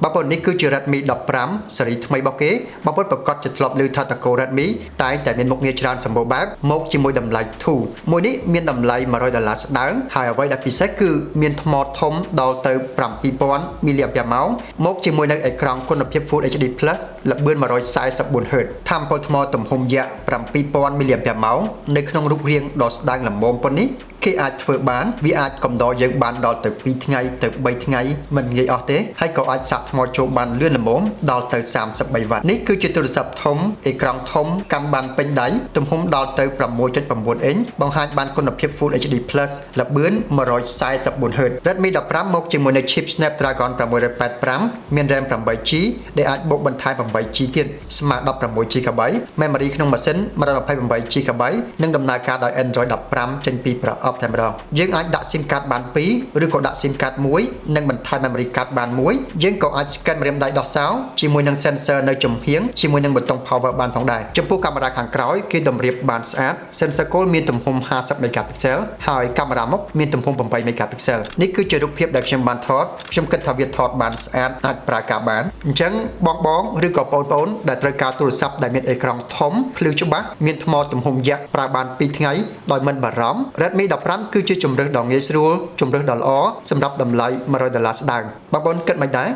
បងប្អូននេះគឺជា Redmi 15 ស៊េរីថ្មីរបស់គេបងប្អូនប្រកាសជាធ្លាប់ឮថាតកូ Redmi តែមានមុខងារច្រើនសម្បូរបែបមកជាមួយតម្លៃធូរមួយនេះមានតម្លៃ$100ស្ដើងហើយអ្វីដែលពិសេសគឺមានថ្មធំដល់ទៅ7000 mAh មកជាមួយនៅអេក្រង់គុណភាព Full HD+ ល្បឿន 144Hz ថាមពលថ្មទំហំយក្ស7000 mAh នៅក្នុងរូបរាងដ៏ស្ដើងល្មមប៉ុណ្នេះគេអាចធ្វើបានវាអាចកំដរយើងបានដល់ទៅ2ថ្ងៃទៅ3ថ្ងៃមិនងាយអស់ទេហើយក៏អាចសាក់ថ្មចូលបានលឿនល្មមដល់ទៅ33វ៉ាត់នេះគឺជាទូរស័ព្ទធំអេក្រង់ធំកាន់បានពេញដៃទំហំដល់ទៅ 6.9 អ៊ីនបង្ហាញបានគុណភាព Full HD+ ល្បឿន 144Hz Redmi 15មកជាមួយនៅ chip Snapdragon 685មាន RAM 8GB ដែលអាចបូកបន្ថែម 8GB ទៀតស្មើ 16GB memory ក្នុងម៉ាស៊ីន 128GB និងដំណើរការដោយ Android 15ចេញពីប្រអប់តែម្ដងយើងអាចដាក់ SIM card បាន2ឬក៏ដាក់ SIM card 1និងបន្ថែម memory card បាន1យើងក៏អាច scan ម្រាមដៃដោះសោជាមួយនឹង sensor នៅចំហៀងជាមួយនឹងប៊ូតុង power បានផងដែរចំពោះកាមេរ៉ាខាងក្រោយគេតម្រៀបបានស្អាត sensor goal មានទំហំ50 megapixel ហើយកាមេរ៉ាមុខមានទំហំ8 megapixel នេះគឺជារូបភាពដែលខ្ញុំបានថតខ្ញុំគិតថាវាថតបានស្អាតអាចប្រើការបានអញ្ចឹងបងឬក៏បងប្អូនដែលត្រូវការទូរស័ព្ទដែលមានអេក្រង់ធំភ្លឺច្បាស់មានថ្មទំហំយក្សប្រើបាន2ថ្ងៃដោយមិនបារម្ភ Redmi 15គឺជាជម្រើសដ៏ងាយស្រួលជម្រើសដ៏ល្អសម្រាប់តម្លៃ$100ស្ដើងបងប្អូនគិតមិនដែរ